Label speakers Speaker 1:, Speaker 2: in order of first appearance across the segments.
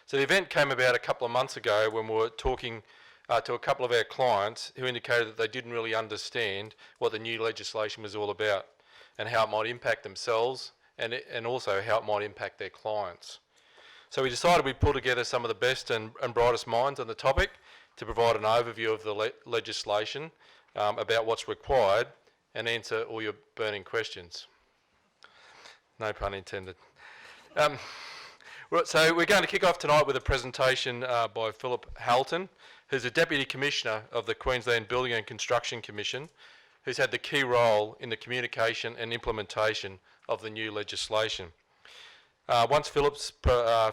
Speaker 1: So the event came about a couple of months ago when we were talking to a couple of our clients who indicated that they didn't really understand what the new legislation was all about and how it might impact themselves and also how it might impact their clients. So we decided we'd pull together some of the best and brightest minds on the topic to provide an overview of the legislation about what's required and answer all your burning questions. No pun intended. So we're going to kick off tonight with a presentation by Philip Halton, who's a Deputy Commissioner of the Queensland Building and Construction Commission, who's had the key role in the communication and implementation of the new legislation. Once Philip's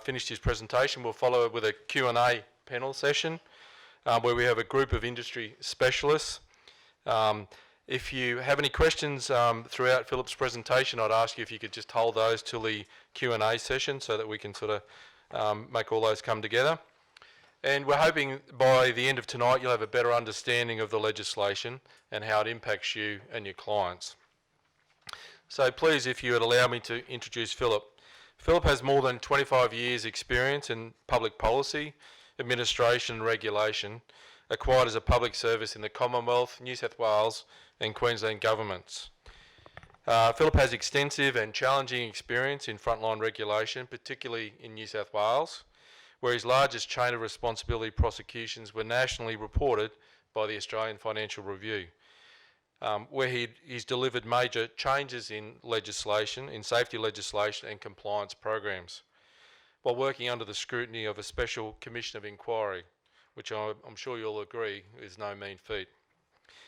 Speaker 1: finished his presentation, we'll follow with a Q&A panel session where we have a group of industry specialists. If you have any questions throughout Philip's presentation, I'd ask you if you could just hold those till the Q&A session so that we can sort of make all those come together. And we're hoping by the end of tonight you'll have a better understanding of the legislation and how it impacts you and your clients. So please, if you would allow me to introduce Philip. Philip has more than 25 years experience in public policy, administration and regulation, acquired as a public service in the Commonwealth, New South Wales and Queensland governments. Philip has extensive and challenging experience in frontline regulation, particularly in New South Wales, where his largest chain of responsibility prosecutions were nationally reported by the Australian Financial Review, where he's delivered major changes in legislation, in safety legislation and compliance programs, while working under the scrutiny of a special commission of inquiry, which I'm sure you'll agree is no mean feat.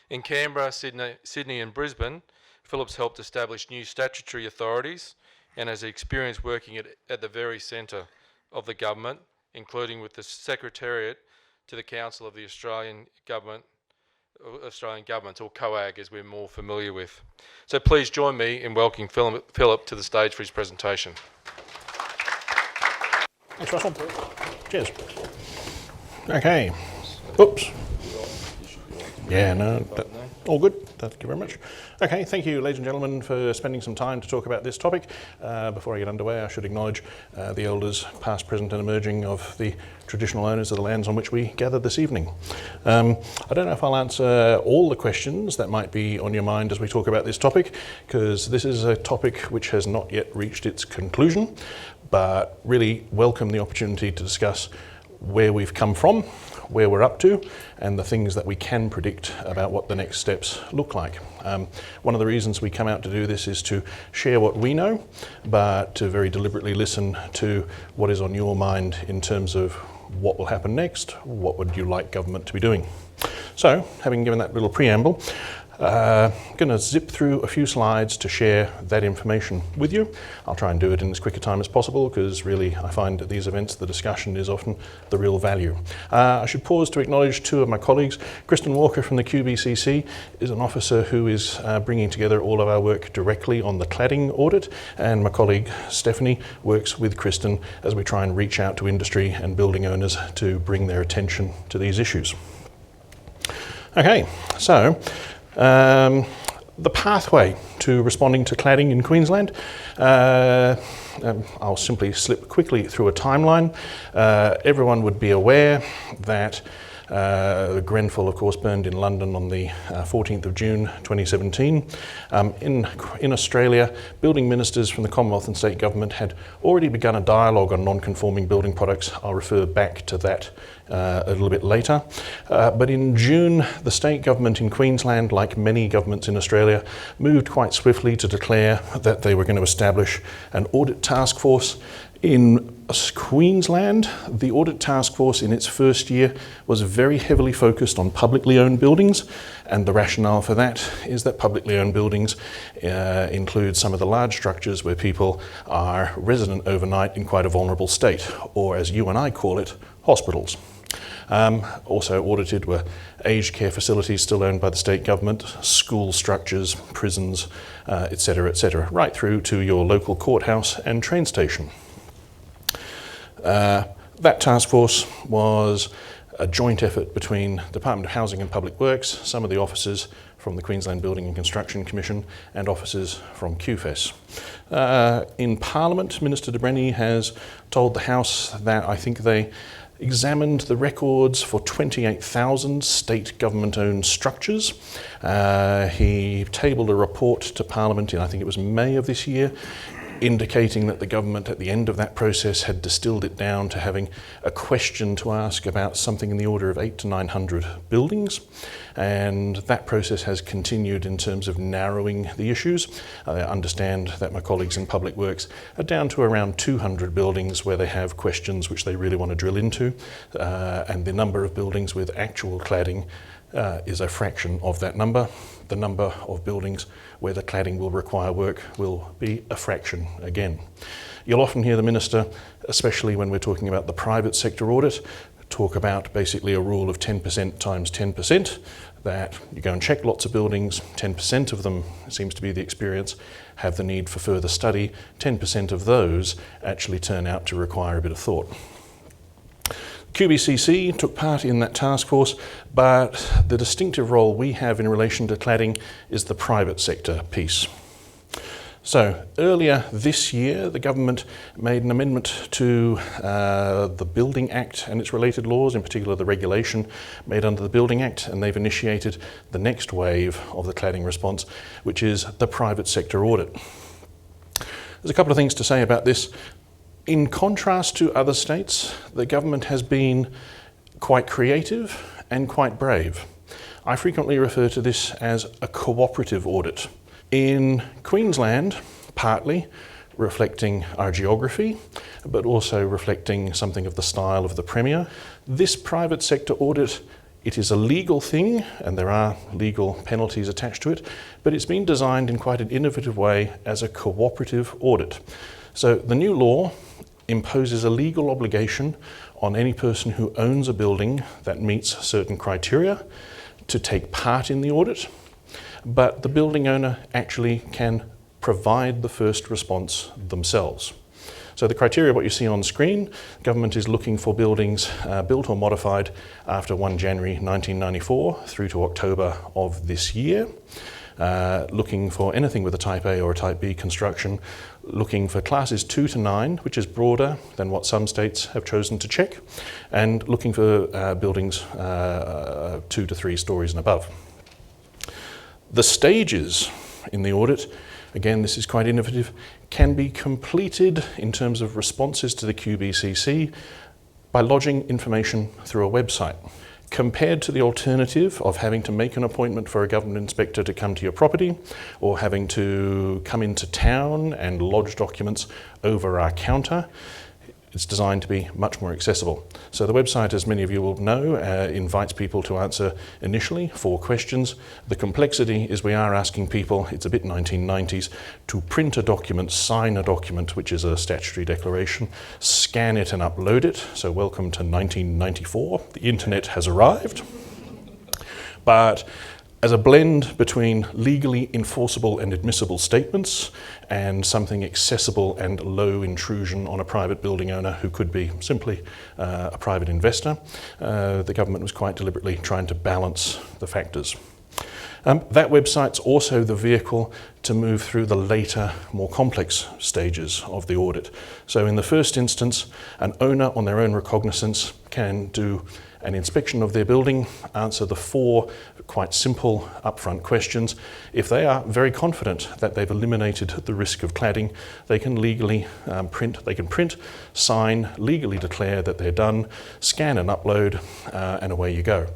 Speaker 1: In Canberra, Sydney and Brisbane, Philip's helped establish new statutory authorities and has experience working at the very centre of the government, including with the Secretariat to the Council of the Australian Government, or COAG as we're more familiar with. So please join me in welcoming Philip to the stage for his presentation.
Speaker 2: Thanks, Russell. Cheers. Okay. Oops. Yeah, no, all good. Thank you very much. Okay, thank you, ladies and gentlemen, for spending some time to talk about this topic. Before I get underway, I should acknowledge the elders, past, present and emerging, of the traditional owners of the lands on which we gather this evening. I don't know if I'll answer all the questions that might be on your mind as we talk about this topic, because this is a topic which has not yet reached its conclusion, but really welcome the opportunity to discuss where we've come from, where we're up to, and the things that we can predict about what the next steps look like. One of the reasons we come out to do this is to share what we know, but to very deliberately listen to what is on your mind in terms of what will happen next, what would you like government to be doing. So, having given that little preamble, I'm going to zip through a few slides to share that information with you. I'll try and do it in as quick a time as possible because really I find at these events the discussion is often the real value. I should pause to acknowledge two of my colleagues. Kristin Walker from the QBCC is an officer who is bringing together all of our work directly on the cladding audit, and my colleague Stephanie works with Kristin as we try and reach out to industry and building owners to bring their attention to these issues. Okay, so the pathway to responding to cladding in Queensland. I'll simply slip quickly through a timeline. Everyone would be aware that Grenfell, of course, burned in London on the 14th of June 2017. In Australia, building ministers from the Commonwealth and state government had already begun a dialogue on non-conforming building products. I'll refer back to that a little bit later. But in June, the state government in Queensland, like many governments in Australia, moved quite swiftly to declare that they were going to establish an audit task force. In Queensland, the audit task force in its first year was very heavily focused on publicly owned buildings, and the rationale for that is that publicly owned buildings include some of the large structures where people are resident overnight in quite a vulnerable state, or as you and I call it, hospitals. Also audited were aged care facilities still owned by the state government, school structures, prisons, etc., right through to your local courthouse and train station. That task force was a joint effort between Department of Housing and Public Works, some of the officers from the Queensland Building and Construction Commission, and officers from QFES. In Parliament, Minister de Brenny has told the House that I think they examined the records for 28,000 state government-owned structures. He tabled a report to Parliament in, I think it was May of this year, indicating that the government at the end of that process had distilled it down to having a question to ask about something in the order of 800 to 900 buildings. And that process has continued in terms of narrowing the issues. I understand that my colleagues in Public Works are down to around 200 buildings where they have questions which they really want to drill into, and the number of buildings with actual cladding is a fraction of that number. The number of buildings where the cladding will require work will be a fraction again. You'll often hear the Minister, especially when we're talking about the private sector audit, talk about basically a rule of 10% times 10%, that you go and check lots of buildings, 10% of them, seems to be the experience, have the need for further study, 10% of those actually turn out to require a bit of thought. QBCC took part in that task force, but the distinctive role we have in relation to cladding is the private sector piece. So earlier this year, the government made an amendment to the Building Act and its related laws, in particular the regulation made under the Building Act, and they've initiated the next wave of the cladding response, which is the private sector audit. There's a couple of things to say about this. In contrast to other states, the government has been quite creative and quite brave. I frequently refer to this as a cooperative audit. In Queensland, partly reflecting our geography, but also reflecting something of the style of the Premier, this private sector audit, it is a legal thing and there are legal penalties attached to it, but it's been designed in quite an innovative way as a cooperative audit. So the new law imposes a legal obligation on any person who owns a building that meets certain criteria to take part in the audit, but the building owner actually can provide the first response themselves. So the criteria, what you see on screen, government is looking for buildings built or modified after 1 January 1994 through to October of this year, looking for anything with a Type A or a Type B construction, looking for classes 2 to 9, which is broader than what some states have chosen to check, and looking for buildings 2 to 3 stories and above. The stages in the audit, again this is quite innovative, can be completed in terms of responses to the QBCC by lodging information through a website. Compared to the alternative of having to make an appointment for a government inspector to come to your property, or having to come into town and lodge documents over our counter, it's designed to be much more accessible. So the website, as many of you will know, invites people to answer initially 4 questions. The complexity is we are asking people, it's a bit 1990s, to print a document, sign a document, which is a statutory declaration, scan it and upload it. So welcome to 1994. The internet has arrived. But as a blend between legally enforceable and admissible statements and something accessible and low intrusion on a private building owner who could be simply a private investor, the government was quite deliberately trying to balance the factors. That website's also the vehicle to move through the later, more complex stages of the audit. So in the first instance, an owner on their own recognizance can do an inspection of their building, answer the 4 quite simple upfront questions. If they are very confident that they've eliminated the risk of cladding, they can legally print, sign, legally declare that they're done, scan and upload, and away you go.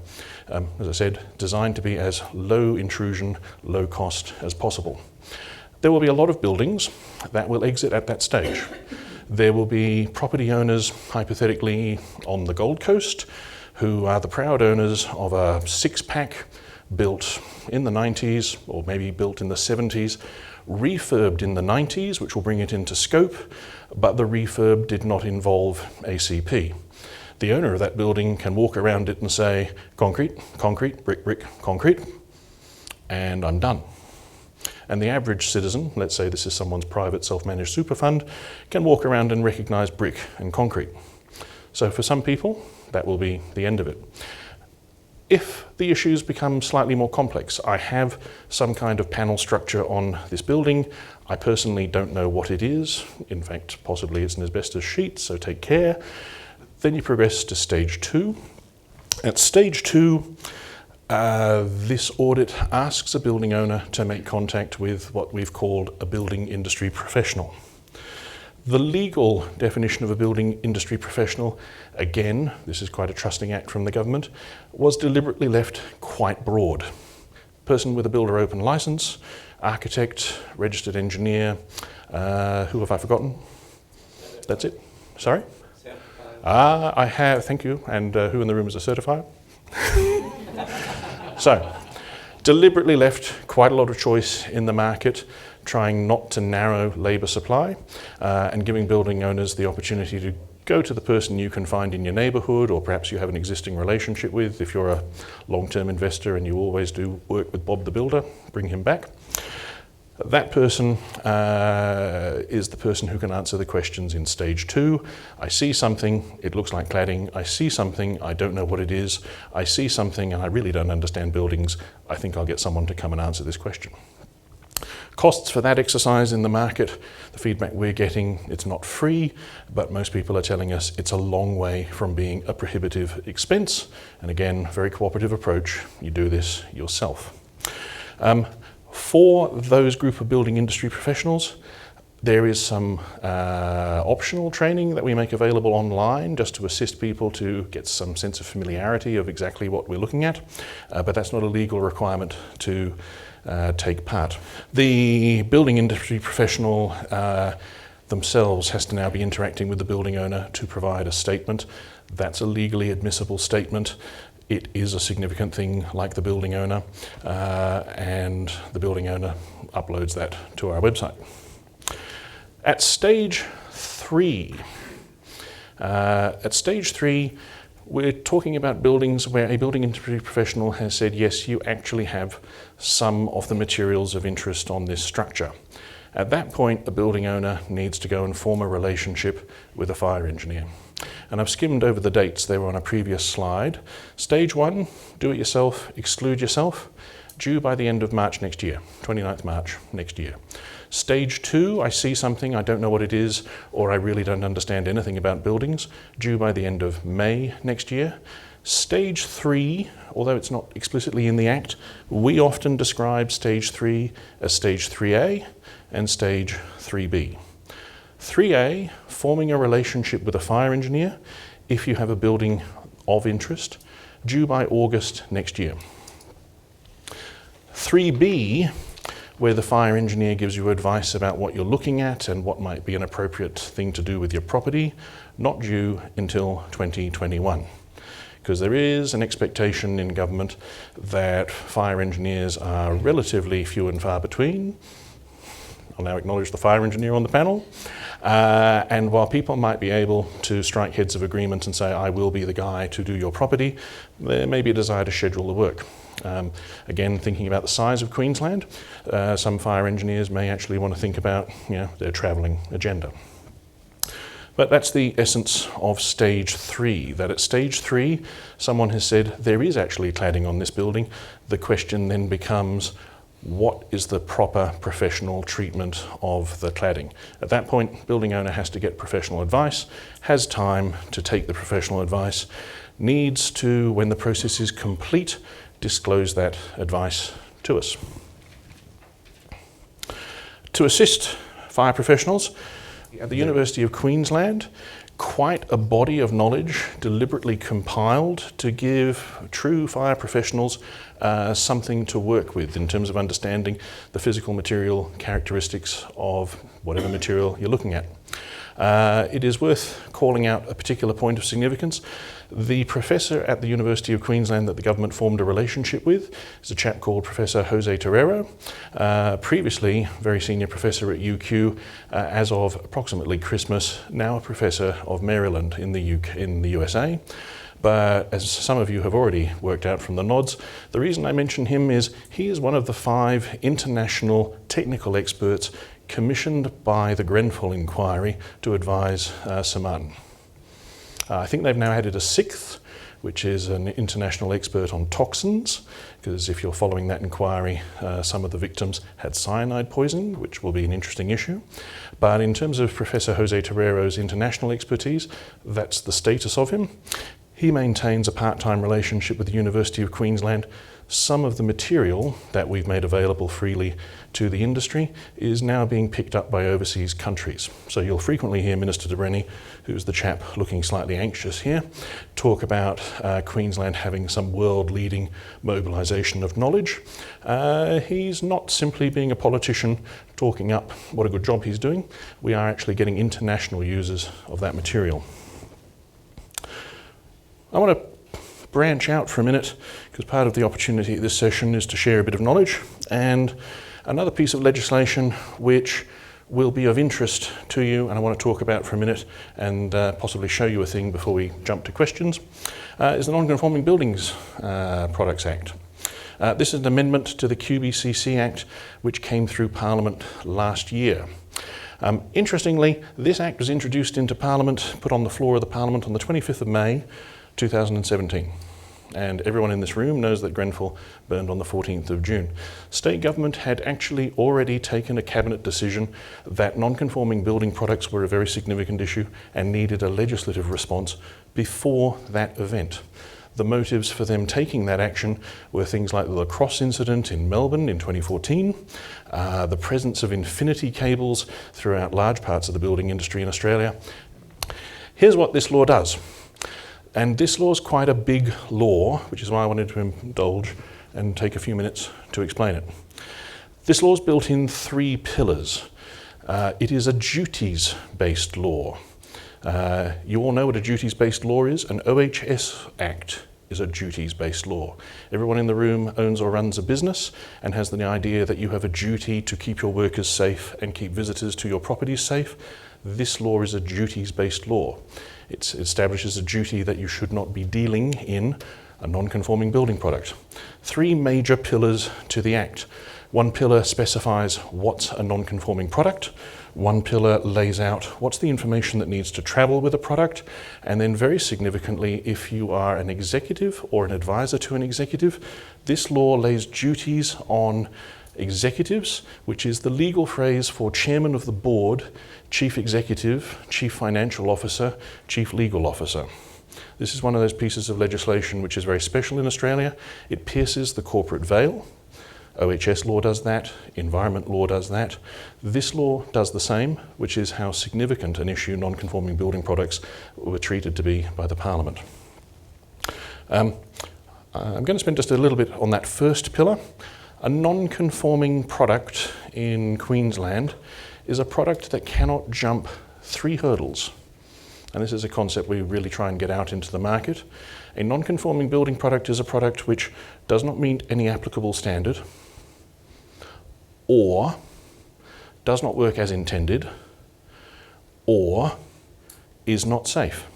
Speaker 2: As I said, designed to be as low intrusion, low cost as possible. There will be a lot of buildings that will exit at that stage. There will be property owners, hypothetically, on the Gold Coast, who are the proud owners of a 6-pack built in the 90s, or maybe built in the 70s, refurbed in the 90s, which will bring it into scope, but the refurb did not involve ACP. The owner of that building can walk around it and say, concrete, concrete, brick, brick, concrete, and I'm done. And the average citizen, let's say this is someone's private self-managed super fund, can walk around and recognise brick and concrete. So for some people, that will be the end of it. If the issues become slightly more complex, I have some kind of panel structure on this building. I personally don't know what it is. In fact, possibly it's an asbestos sheet, so take care. Then you progress to stage 2. At stage 2, this audit asks a building owner to make contact with what we've called a building industry professional. The legal definition of a building industry professional, again, this is quite a trusting act from the government, was deliberately left quite broad. Person with a builder open license, architect, registered engineer, who have I forgotten? That's it? Sorry? I have, thank you, and who in the room is a certifier? So, deliberately left quite a lot of choice in the market, trying not to narrow labour supply and giving building owners the opportunity to go to the person you can find in your neighbourhood, or perhaps you have an existing relationship with. If you're a long-term investor and you always do work with Bob the Builder, bring him back. That person is the person who can answer the questions in stage 2. I see something, it looks like cladding. I see something, I don't know what it is. I see something and I really don't understand buildings. I think I'll get someone to come and answer this question. Costs for that exercise in the market, the feedback we're getting, it's not free, but most people are telling us it's a long way from being a prohibitive expense. And again, very cooperative approach, you do this yourself. For those group of building industry professionals, there is some optional training that we make available online just to assist people to get some sense of familiarity of exactly what we're looking at, but that's not a legal requirement to take part. The building industry professional themselves has to now be interacting with the building owner to provide a statement. That's a legally admissible statement. It is a significant thing like the building owner, and the building owner uploads that to our website. At stage 3, we're talking about buildings where a building industry professional has said, yes, you actually have some of the materials of interest on this structure. At that point, the building owner needs to go and form a relationship with a fire engineer. And I've skimmed over the dates, they were on a previous slide. Stage 1, do it yourself, exclude yourself, due by the end of March next year, 29th March next year. Stage 2, I see something, I don't know what it is, or I really don't understand anything about buildings, due by the end of May next year. Stage 3, although it's not explicitly in the Act, we often describe stage 3 as stage 3A and stage 3B. 3A, forming a relationship with a fire engineer if you have a building of interest, due by August next year. 3B, where the fire engineer gives you advice about what you're looking at and what might be an appropriate thing to do with your property, not due until 2021. Because there is an expectation in government that fire engineers are relatively few and far between. I'll now acknowledge the fire engineer on the panel. And while people might be able to strike heads of agreement and say, I will be the guy to do your property, there may be a desire to schedule the work. Again, thinking about the size of Queensland, some fire engineers may actually want to think about their travelling agenda. But that's the essence of stage 3, that at stage 3, someone has said there is actually cladding on this building. The question then becomes, what is the proper professional treatment of the cladding? At that point, building owner has to get professional advice, has time to take the professional advice, needs to, when the process is complete, disclose that advice to us. To assist fire professionals, at the University of Queensland, quite a body of knowledge deliberately compiled to give true fire professionals something to work with in terms of understanding the physical material characteristics of whatever material you're looking at. It is worth calling out a particular point of significance. The professor at the University of Queensland that the government formed a relationship with is a chap called Professor Jose Terrero, previously very senior professor at UQ, as of approximately Christmas, now a professor of Maryland in the USA. But as some of you have already worked out from the nods, the reason I mention him is he is one of the 5 international technical experts commissioned by the Grenfell inquiry to advise Sir Martin. I think they've now added a sixth, which is an international expert on toxins, because if you're following that inquiry, some of the victims had cyanide poisoning, which will be an interesting issue. But in terms of Professor Jose Terrero's international expertise, that's the status of him. He maintains a part-time relationship with the University of Queensland. Some of the material that we've made available freely to the industry is now being picked up by overseas countries. So you'll frequently hear Minister de Brenni, who's the chap looking slightly anxious here, talk about Queensland having some world-leading mobilisation of knowledge. He's not simply being a politician talking up what a good job he's doing. We are actually getting international users of that material. I want to branch out for a minute, because part of the opportunity at this session is to share a bit of knowledge, and another piece of legislation which will be of interest to you and I want to talk about for a minute and possibly show you a thing before we jump to questions, is the Non-Conforming Buildings Products Act. This is an amendment to the QBCC Act which came through Parliament last year. Interestingly, this Act was introduced into Parliament, put on the floor of the Parliament on the 25th of May 2017. And everyone in this room knows that Grenfell burned on the 14th of June. State government had actually already taken a cabinet decision that non-conforming building products were a very significant issue and needed a legislative response before that event. The motives for them taking that action were things like the lacrosse incident in Melbourne in 2014, the presence of infinity cables throughout large parts of the building industry in Australia. Here's what this law does. And this law is quite a big law, which is why I wanted to indulge and take a few minutes to explain it. This law is built in three pillars. It is a duties-based law. You all know what a duties-based law is. An OHS Act is a duties-based law. Everyone in the room owns or runs a business and has the idea that you have a duty to keep your workers safe and keep visitors to your properties safe. This law is a duties-based law. It establishes a duty that you should not be dealing in a non-conforming building product. Three major pillars to the Act. One pillar specifies what's a non-conforming product. One pillar lays out what's the information that needs to travel with a product. And then very significantly, if you are an executive or an advisor to an executive, this law lays duties on executives, which is the legal phrase for chairman of the board, chief executive, chief financial officer, chief legal officer. This is one of those pieces of legislation which is very special in Australia. It pierces the corporate veil. OHS law does that, environment law does that. This law does the same, which is how significant an issue non-conforming building products were treated to be by the Parliament. I'm going to spend just a little bit on that first pillar. A non-conforming product in Queensland is a product that cannot jump three hurdles. And this is a concept we really try and get out into the market. A non-conforming building product is a product which does not meet any applicable standard, or does not work as intended, or is not safe.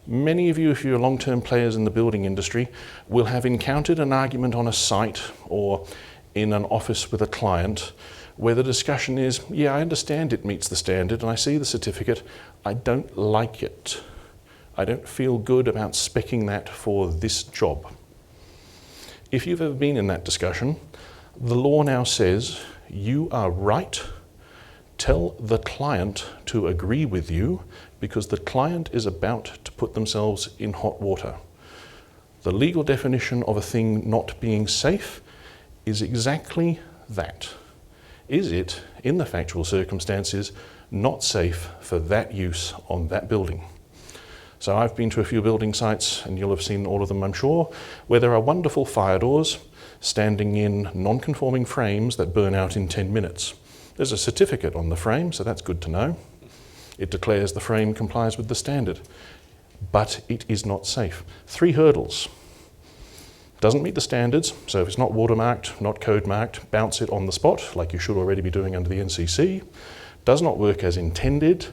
Speaker 2: Many of you, if you're long-term players in the building industry, will have encountered an argument on a site or in an office with a client where the discussion is, yeah, I understand it meets the standard and I see the certificate, I don't like it. I don't feel good about speccing that for this job. If you've ever been in that discussion, the law now says you are right. Tell the client to agree with you because the client is about to put themselves in hot water. The legal definition of a thing not being safe is exactly that. Is it, in the factual circumstances, not safe for that use on that building? So I've been to a few building sites, and you'll have seen all of them, I'm sure, where there are wonderful fire doors standing in non-conforming frames that burn out in 10 minutes. There's a certificate on the frame, so that's good to know. It declares the frame complies with the standard, but it is not safe. Three hurdles. Doesn't meet the standards, so if it's not watermarked, not code marked, bounce it on the spot, like you should already be doing under the NCC. Does not work as intended,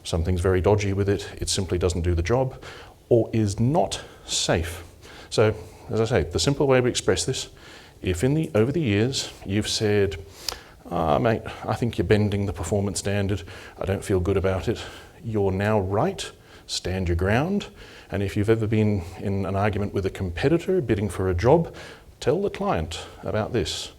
Speaker 2: something's very dodgy with it, it simply doesn't do the job, or is not safe. So, as I say, the simple way we express this, if over the years you've said, mate, I think you're bending the performance standard, I don't feel good about it, you're now right. stand your ground. And if you've ever been in an argument with a competitor bidding for a job, tell the client about this,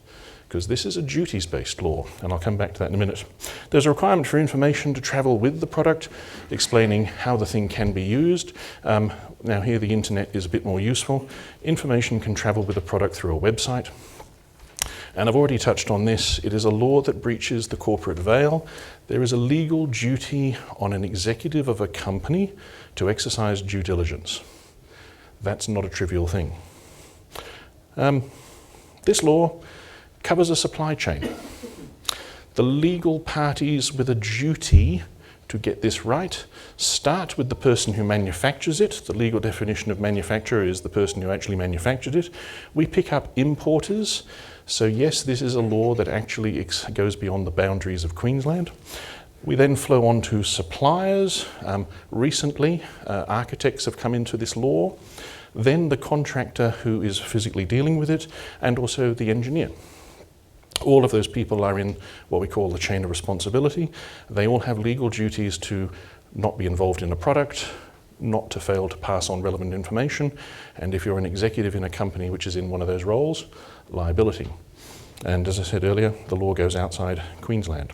Speaker 2: because this is a duties-based law, and I'll come back to that in a minute. There's a requirement for information to travel with the product, explaining how the thing can be used. Now here the internet is a bit more useful. Information can travel with the product through a website. And I've already touched on this. It is a law that breaches the corporate veil. There is a legal duty on an executive of a company to exercise due diligence. That's not a trivial thing. This law covers a supply chain. The legal parties with a duty to get this right start with the person who manufactures it. The legal definition of manufacturer is the person who actually manufactured it. We pick up importers. So yes, this is a law that actually goes beyond the boundaries of Queensland. We then flow on to suppliers. Recently, architects have come into this law. Then the contractor who is physically dealing with it, and also the engineer. All of those people are in what we call the chain of responsibility. They all have legal duties to not be involved in a product, not to fail to pass on relevant information, and if you're an executive in a company which is in one of those roles, liability. And as I said earlier, the law goes outside Queensland.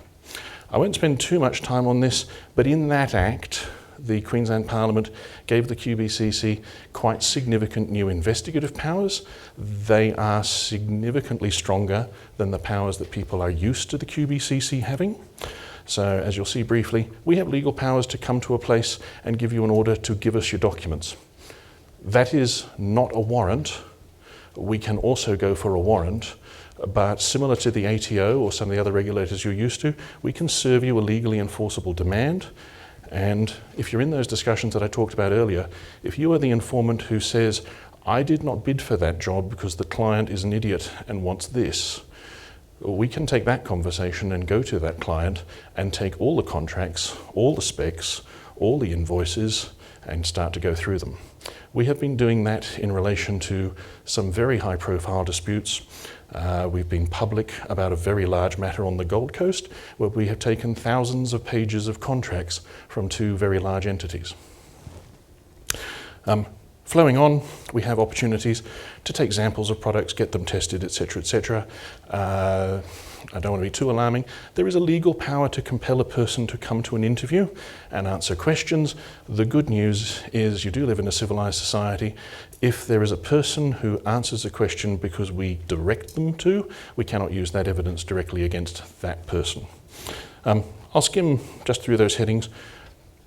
Speaker 2: I won't spend too much time on this, but in that act, the Queensland Parliament gave the QBCC quite significant new investigative powers. They are significantly stronger than the powers that people are used to the QBCC having. So as you'll see briefly, we have legal powers to come to a place and give you an order to give us your documents. That is not a warrant. We can also go for a warrant, but similar to the ATO or some of the other regulators you're used to, we can serve you a legally enforceable demand. And if you're in those discussions that I talked about earlier, if you are the informant who says, I did not bid for that job because the client is an idiot and wants this, we can take that conversation and go to that client and take all the contracts, all the specs, all the invoices, and start to go through them. We have been doing that in relation to some very high-profile disputes. We've been public about a very large matter on the Gold Coast, where we have taken thousands of pages of contracts from two very large entities. Flowing on, we have opportunities to take samples of products, get them tested, etc., etc. I don't want to be too alarming. There is a legal power to compel a person to come to an interview and answer questions. The good news is you do live in a civilized society. If there is a person who answers a question because we direct them to, we cannot use that evidence directly against that person. I'll skim just through those headings.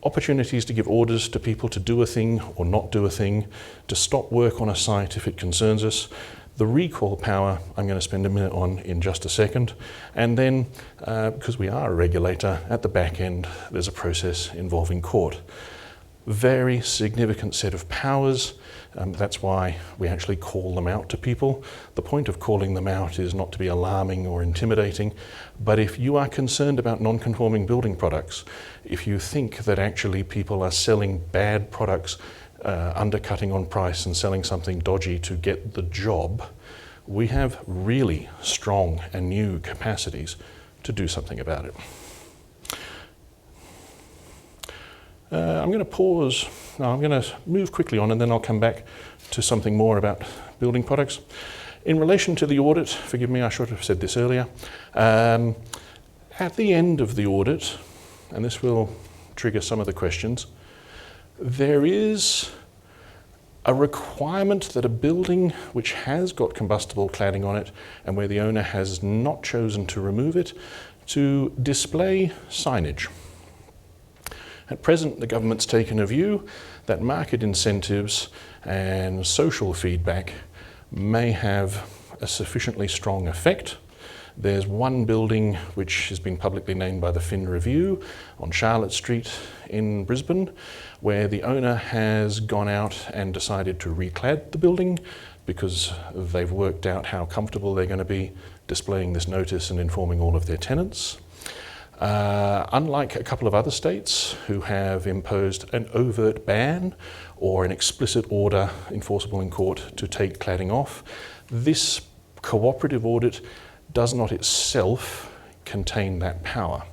Speaker 2: Opportunities to give orders to people to do a thing or not do a thing, to stop work on a site if it concerns us. The recall power I'm going to spend a minute on in just a second. And then, because we are a regulator, at the back end there's a process involving court. Very significant set of powers. That's why we actually call them out to people. The point of calling them out is not to be alarming or intimidating, but if you are concerned about non-conforming building products, if you think that actually people are selling bad products, undercutting on price and selling something dodgy to get the job, we have really strong and new capacities to do something about it. I'm going to pause. No, I'm going to move quickly on and then I'll come back to something more about building products. In relation to the audit, forgive me, I should have said this earlier. At the end of the audit, and this will trigger some of the questions, there is a requirement that a building which has got combustible cladding on it and where the owner has not chosen to remove it, to display signage. At present, the government's taken a view that market incentives and social feedback may have a sufficiently strong effect. There's one building which has been publicly named by the Fin Review on Charlotte Street in Brisbane, where the owner has gone out and decided to reclad the building because they've worked out how comfortable they're going to be displaying this notice and informing all of their tenants. Unlike a couple of other states who have imposed an overt ban or an explicit order enforceable in court to take cladding off, this cooperative audit does not itself contain that power.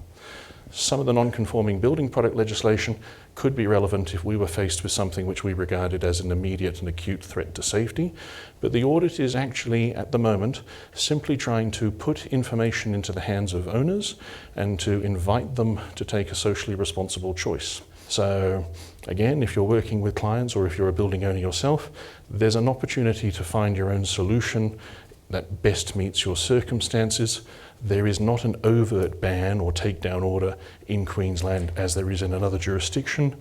Speaker 2: some of the non-conforming building product legislation could be relevant if we were faced with something which we regarded as an immediate and acute threat to safety. But the audit is actually, at the moment, simply trying to put information into the hands of owners and to invite them to take a socially responsible choice. So, again, if you're working with clients or if you're a building owner yourself, there's an opportunity to find your own solution that best meets your circumstances. There is not an overt ban or takedown order in Queensland as there is in another jurisdiction,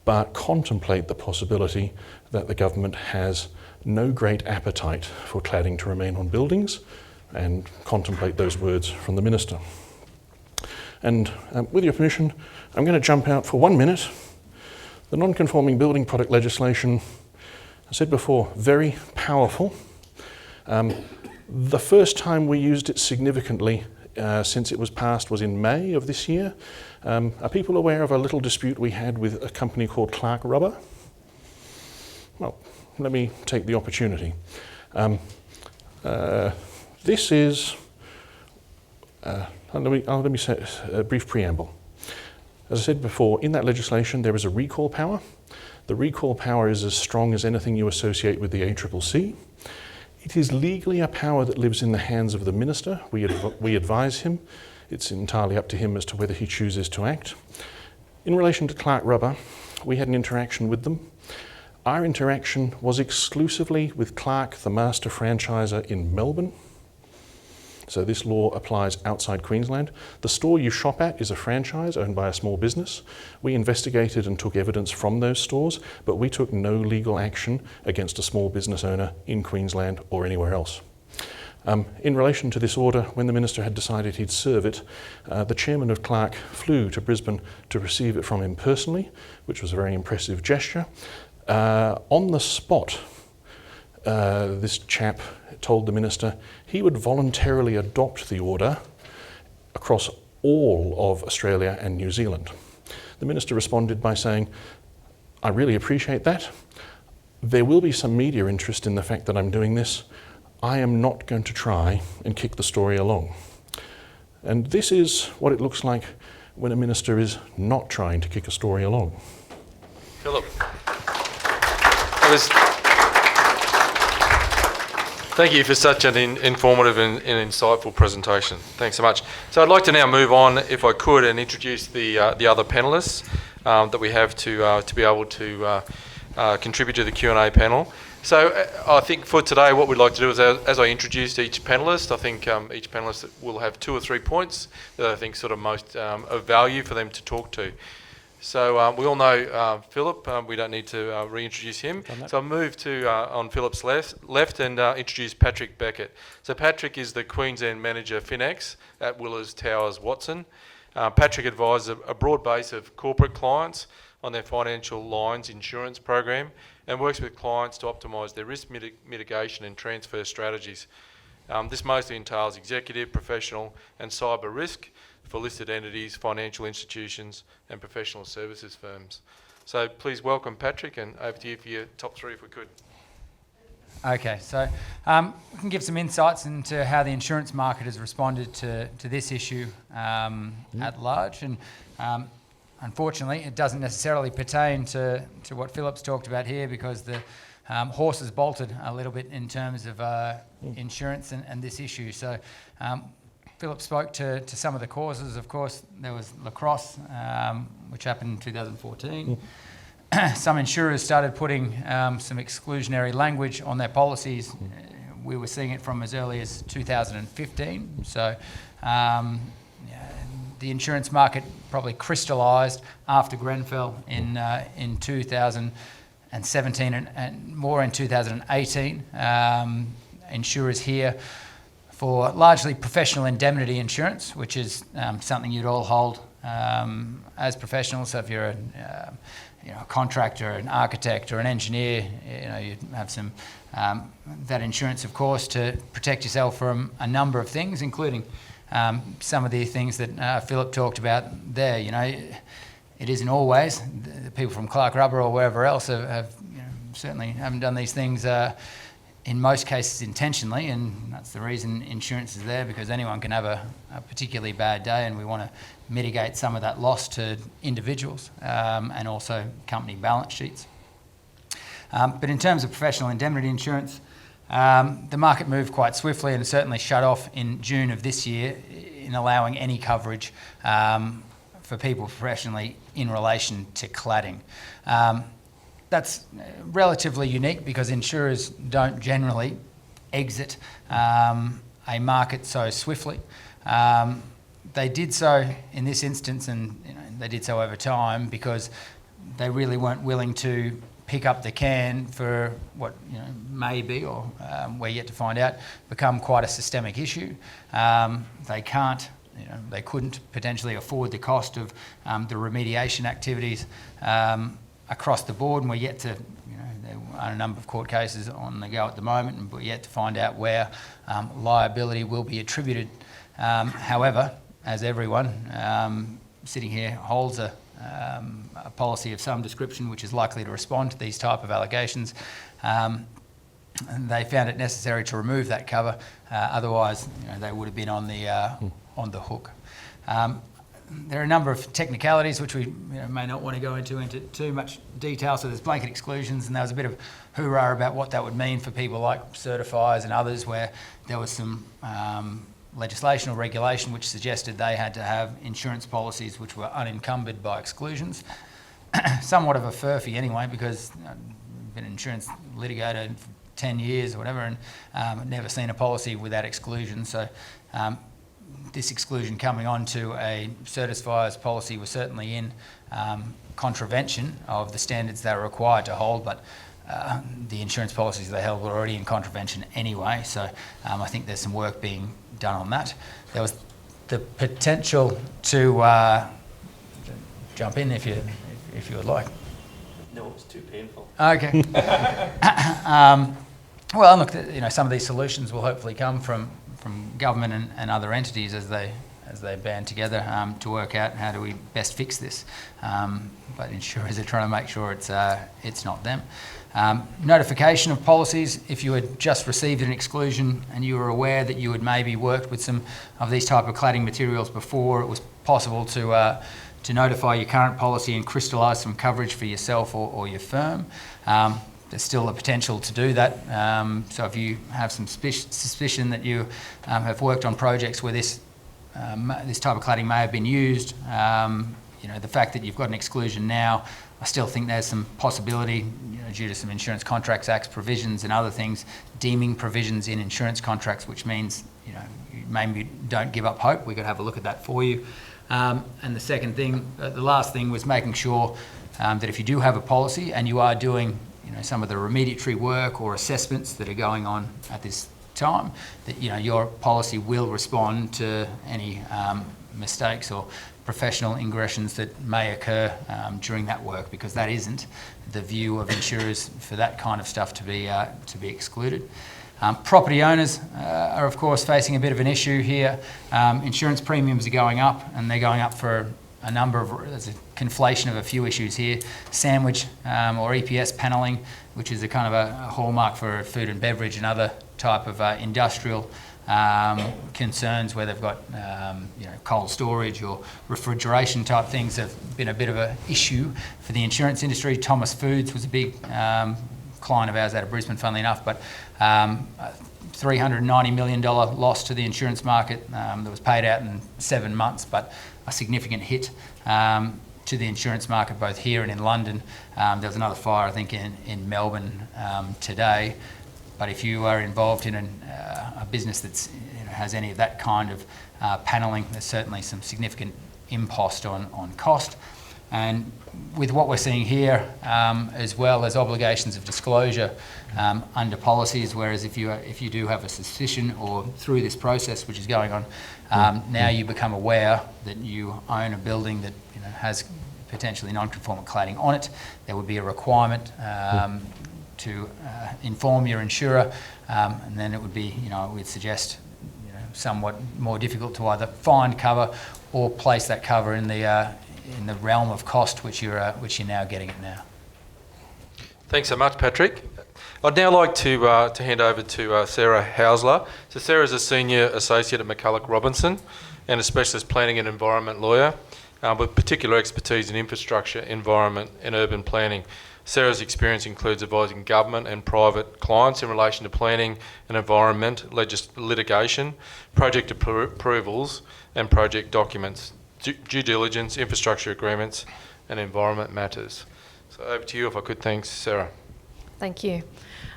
Speaker 2: but contemplate the possibility that the government has no great appetite for cladding to remain on buildings, and contemplate those words from the Minister. And with your permission, I'm going to jump out for 1 minute. The non-conforming building product legislation, I said before, very powerful. The first time we used it significantly since it was passed was in May of this year. Are people aware of a little dispute we had with a company called Clark Rubber? Well, let me take the opportunity. This is, let me say a brief preamble. As I said before, in that legislation there is a recall power. The recall power is as strong as anything you associate with the ACCC. It is legally a power that lives in the hands of the Minister. We advise him. It's entirely up to him as to whether he chooses to act. In relation to Clark Rubber, we had an interaction with them. Our interaction was exclusively with Clark, the master franchisor in Melbourne. So this law applies outside Queensland. The store you shop at is a franchise owned by a small business. We investigated and took evidence from those stores, but we took no legal action against a small business owner in Queensland or anywhere else. In relation to this order, when the Minister had decided he'd serve it, the chairman of Clark flew to Brisbane to receive it from him personally, which was a very impressive gesture. On the spot, this chap told the Minister he would voluntarily adopt the order across all of Australia and New Zealand. The Minister responded by saying, "I really appreciate that. There will be some media interest in the fact that I'm doing this. I am not going to try and kick the story along." And this is what it looks like when a Minister is not trying to kick a story along.
Speaker 1: Philip. Thank you for such an informative and insightful presentation. Thanks so much. So I'd like to now move on, if I could, and introduce the other panellists that we have to be able to contribute to the Q&A panel. So I think for today what we'd like to do is, as I introduced each panellist, I think each panellist will have 2 or 3 points that I think sort of most of value for them to talk to. So we all know Philip, we don't need to reintroduce him. So I'll move to on Philip's left and introduce Patrick Beckett. So Patrick is the Queensland Manager FINEX at Willis Towers Watson. Patrick advises a broad base of corporate clients on their financial lines insurance program and works with clients to optimise their risk mitigation and transfer strategies. This mostly entails executive, professional and cyber risk for listed entities, financial institutions and professional services firms. So please welcome Patrick, and over to you for your top 3 if we could.
Speaker 3: Okay, so we can give some insights into how the insurance market has responded to this issue at large, and unfortunately it doesn't necessarily pertain to what Philip's talked about here, because the horse has bolted a little bit in terms of insurance and this issue. So Philip spoke to some of the causes. Of course, there was lacrosse, which happened in 2014. Some insurers started putting some exclusionary language on their policies. We were seeing it from as early as 2015. So the insurance market probably crystallised after Grenfell in 2017 and more in 2018. Insurers here for largely professional indemnity insurance, which is something you'd all hold as professionals. So if you're a contractor, an architect or an engineer, you'd have some that insurance, of course, to protect yourself from a number of things, including some of the things that Philip talked about there. It isn't always. The people from Clark Rubber or wherever else have certainly haven't done these things in most cases intentionally, and that's the reason insurance is there, because anyone can have a particularly bad day, and we want to mitigate some of that loss to individuals and also company balance sheets. But in terms of professional indemnity insurance, the market moved quite swiftly and certainly shut off in June of this year in allowing any coverage for people professionally in relation to cladding. That's relatively unique because insurers don't generally exit a market so swiftly. They did so in this instance, and they did so over time because they really weren't willing to pick up the can for what may be, or we're yet to find out, become quite a systemic issue. They can't, they couldn't potentially afford the cost of the remediation activities across the board, and we're yet to, there are a number of court cases on the go at the moment, and we're yet to find out where liability will be attributed. However, as everyone sitting here holds a policy of some description which is likely to respond to these type of allegations, and they found it necessary to remove that cover. Otherwise, they would have been on the hook. There are a number of technicalities which we may not want to go into too much detail. So there's blanket exclusions, and there was a bit of hoorah about what that would mean for people like certifiers and others, where there was some legislation or regulation which suggested they had to have insurance policies which were unencumbered by exclusions. Somewhat of a furphy anyway, because I've been an insurance litigator for 10 years or whatever, and never seen a policy without exclusion. So this exclusion coming on to a certifier's policy was certainly in contravention of the standards they were required to hold, but the insurance policies they held were already in contravention anyway. So I think there's some work being done on that. There was the potential to jump in if you would like.
Speaker 4: No, it was too painful.
Speaker 3: Okay. Well, look, some of these solutions will hopefully come from government and other entities as they band together to work out how do we best fix this. But insurers are trying to make sure it's not them. Notification of policies. If you had just received an exclusion and you were aware that you had maybe worked with some of these type of cladding materials before, it was possible to notify your current policy and crystallise some coverage for yourself or your firm. There's still a potential to do that. So if you have some suspicion that you have worked on projects where this type of cladding may have been used, the fact that you've got an exclusion now, I still think there's some possibility, due to some Insurance Contracts Act provisions and other things, deeming provisions in insurance contracts, which means you maybe don't give up hope. We could have a look at that for you. And the second thing, the last thing, was making sure that if you do have a policy and you are doing some of the remediatory work or assessments that are going on at this time, that your policy will respond to any mistakes or professional ingressions that may occur during that work, because that isn't the view of insurers for that kind of stuff to be excluded. Property owners are of course facing a bit of an issue here. Insurance premiums are going up, and they're going up for a number of, there's a conflation of a few issues here. Sandwich or EPS panelling, which is a kind of a hallmark for food and beverage and other type of industrial concerns where they've got cold storage or refrigeration type things, have been a bit of an issue for the insurance industry. Thomas Foods was a big client of ours out of Brisbane, funnily enough, but $390 million loss to the insurance market that was paid out in 7 months, but a significant hit to the insurance market both here and in London. There was another fire, I think, in Melbourne today. But if you are involved in a business that has any of that kind of panelling, there's certainly some significant impost on cost. And with what we're seeing here, as well as obligations of disclosure under policies, whereas if you do have a suspicion or through this process which is going on, now you become aware that you own a building that has potentially non-conforming cladding on it, there would be a requirement to inform your insurer, and then it would be, we'd suggest, somewhat more difficult to either find cover or place that cover in the realm of cost which you're now getting it now.
Speaker 1: Thanks so much, Patrick. I'd now like to hand over to Sarah Hausler. So Sarah is a Senior Associate at McCullough Robertson and a Specialist Planning and Environment Lawyer with particular expertise in infrastructure, environment and urban planning. Sarah's experience includes advising government and private clients in relation to planning and environment litigation, project approvals and project documents, due diligence, infrastructure agreements and environment matters. So over to you if I could. Thanks, Sarah.
Speaker 5: Thank you.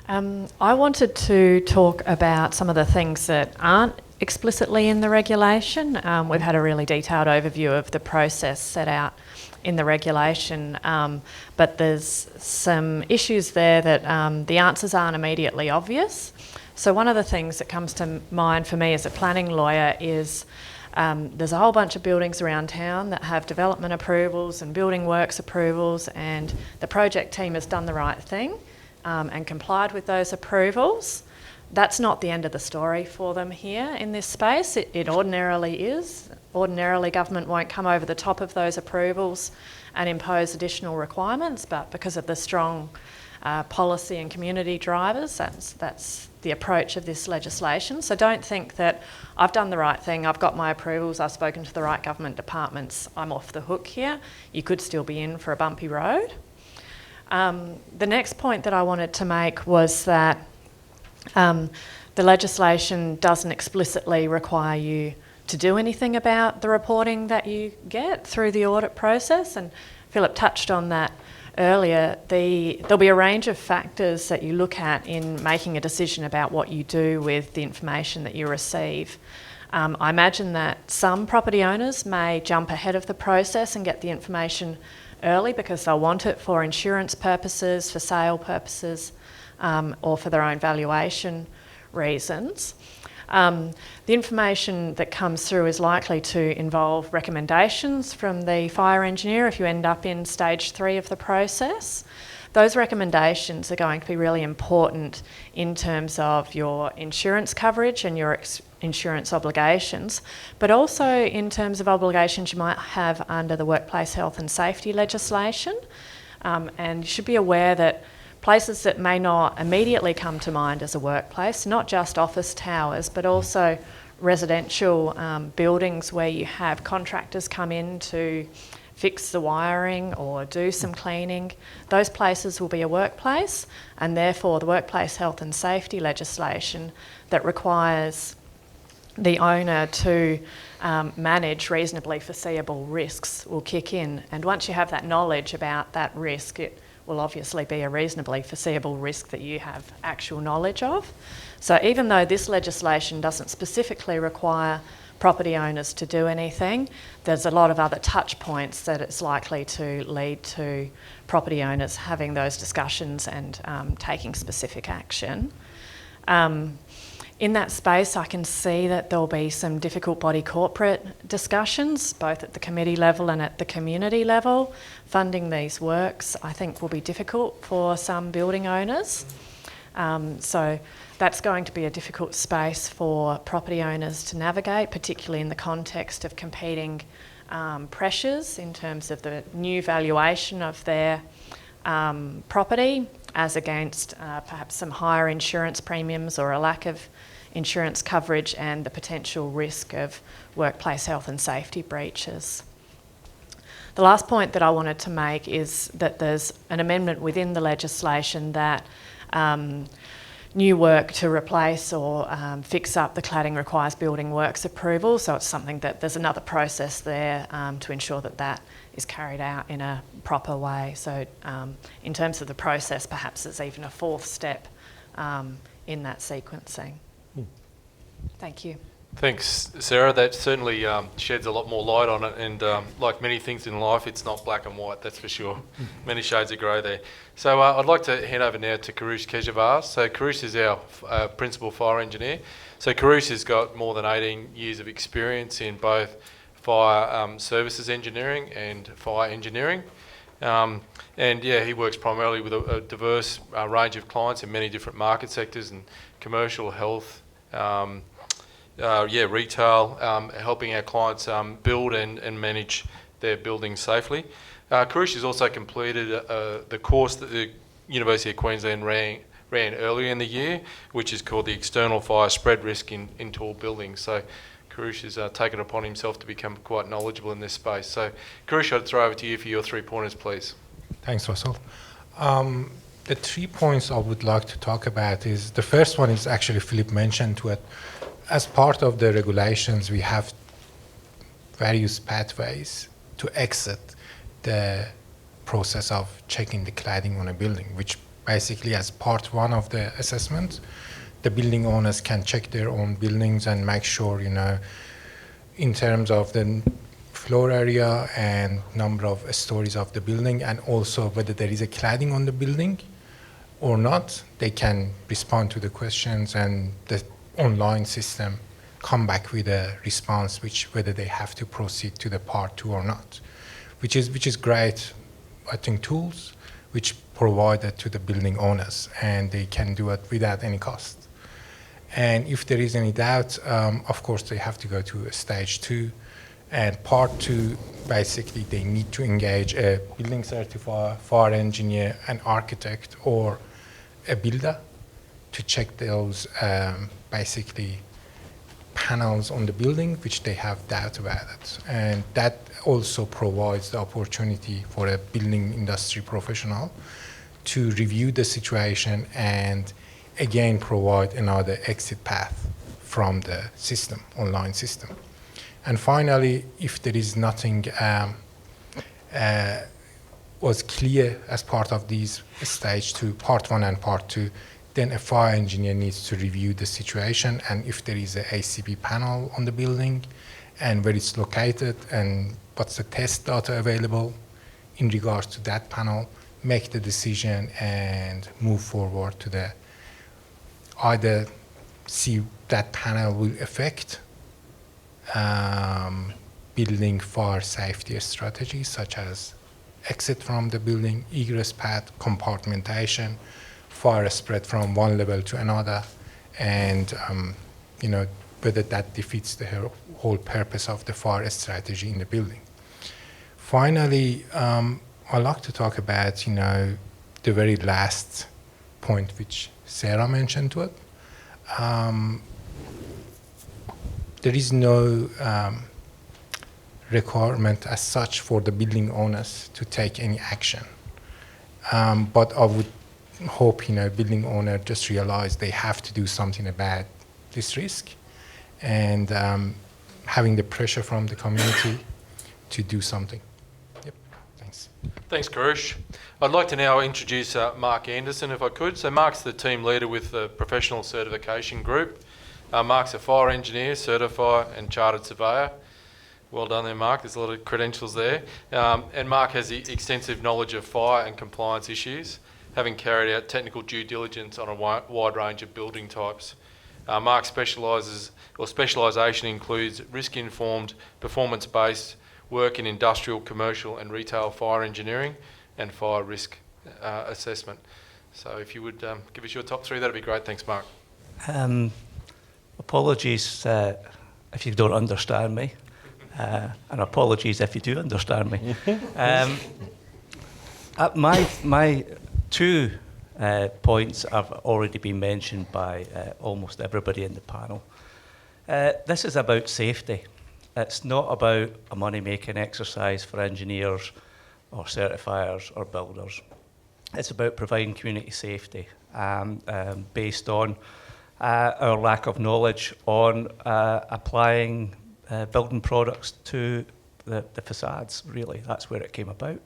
Speaker 5: I wanted to talk about some of the things that aren't explicitly in the regulation. We've had a really detailed overview of the process set out in the regulation, but there's some issues there that the answers aren't immediately obvious. So one of the things that comes to mind for me as a planning lawyer is there's a whole bunch of buildings around town that have development approvals and building works approvals, and the project team has done the right thing and complied with those approvals. That's not the end of the story for them here in this space. It ordinarily is. Ordinarily, government won't come over the top of those approvals and impose additional requirements, but because of the strong policy and community drivers, that's the approach of this legislation. So don't think that I've done the right thing, I've got my approvals, I've spoken to the right government departments, I'm off the hook here. You could still be in for a bumpy road. The next point that I wanted to make was that the legislation doesn't explicitly require you to do anything about the reporting that you get through the audit process, and Philip touched on that earlier. There'll be a range of factors that you look at in making a decision about what you do with the information that you receive. I imagine that some property owners may jump ahead of the process and get the information early because they'll want it for insurance purposes, for sale purposes, or for their own valuation reasons. The information that comes through is likely to involve recommendations from the fire engineer if you end up in stage 3 of the process. Those recommendations are going to be really important in terms of your insurance coverage and your insurance obligations, but also in terms of obligations you might have under the workplace health and safety legislation. And you should be aware that places that may not immediately come to mind as a workplace, not just office towers, but also residential buildings where you have contractors come in to fix the wiring or do some cleaning, those places will be a workplace, and therefore the workplace health and safety legislation that requires the owner to manage reasonably foreseeable risks will kick in. And once you have that knowledge about that risk, it will obviously be a reasonably foreseeable risk that you have actual knowledge of. So even though this legislation doesn't specifically require property owners to do anything, there's a lot of other touch points that it's likely to lead to property owners having those discussions and taking specific action. In that space, I can see that there'll be some difficult body corporate discussions, both at the committee level and at the community level. Funding these works, I think, will be difficult for some building owners. So that's going to be a difficult space for property owners to navigate, particularly in the context of competing pressures in terms of the new valuation of their property as against perhaps some higher insurance premiums or a lack of insurance coverage and the potential risk of workplace health and safety breaches. The last point that I wanted to make is that there's an amendment within the legislation that new work to replace or fix up the cladding requires building works approval, so it's something that there's another process there to ensure that that is carried out in a proper way. So in terms of the process, perhaps there's even a fourth step in that sequencing. Thank you.
Speaker 1: Thanks, Sarah. That certainly sheds a lot more light on it, and like many things in life, it's not black and white, that's for sure. Many shades of grey there. So I'd like to hand over now to Koroush Keshavarz. So Koroush is our principal fire engineer. So Koroush has got more than 18 years of experience in both fire services engineering and fire engineering. And yeah, he works primarily with a diverse range of clients in many different market sectors and commercial, health, retail, helping our clients build and manage their buildings safely. Koroush has also completed the course that the University of Queensland ran earlier in the year, which is called the External Fire Spread Risk in Tall Buildings. So Koroush has taken it upon himself to become quite knowledgeable in this space. So Koroush, I'd throw over to you for your 3 pointers, please.
Speaker 6: Thanks, Russell. The 3 points I would like to talk about is, the first one is actually Philip mentioned to it. As part of the regulations, we have various pathways to exit the process of checking the cladding on a building, which basically as part 1 of the assessment, the building owners can check their own buildings and make sure, you know, in terms of the floor area and number of stories of the building, and also whether there is a cladding on the building or not, they can respond to the questions, and the online system come back with a response whether they have to proceed to the part 2 or not, which is great, I think, tools which provided to the building owners, and they can do it without any cost. And if there is any doubt, of course they have to go to stage 2, and part 2, basically they need to engage a building certifier, fire engineer, an architect, or a builder to check those basically panels on the building which they have doubt about it. And that also provides the opportunity for a building industry professional to review the situation and again provide another exit path from the system, online system. And finally, if there is nothing was clear as part of these stage 2, part 1 and part 2, then a fire engineer needs to review the situation, and if there is a ACB panel on the building and where it's located and what's the test data available in regards to that panel, make the decision and move forward to the either see that panel will affect building fire safety strategies such as exit from the building, egress path, compartmentation, fire spread from one level to another, and you know, whether that defeats the whole purpose of the fire strategy in the building. Finally, I'd like to talk about, you know, the very last point which Sarah mentioned to it. There is no requirement as such for the building owners to take any action. But I would hope, you know, building owner just realize they have to do something about this risk, and having the pressure from the community to do something. Yep, thanks.
Speaker 1: Thanks, Koroush. I'd like to now introduce Mark Anderson, if I could. So Mark's the team leader with the Professional Certification Group. Mark's a fire engineer, certifier and chartered surveyor. Well done there, Mark. There's a lot of credentials there. And Mark has extensive knowledge of fire and compliance issues, having carried out technical due diligence on a wide range of building types. Mark's specialisation includes risk-informed, performance-based work in industrial, commercial and retail fire engineering and fire risk assessment. So if you would give us your top 3, that'd be great. Thanks, Mark.
Speaker 4: Apologies if you don't understand me, and apologies if you do understand me. My 2 points have already been mentioned by almost everybody in the panel. This is about safety. It's not about a money-making exercise for engineers or certifiers or builders. It's about providing community safety based on our lack of knowledge on applying building products to the facades, really. That's where it came about.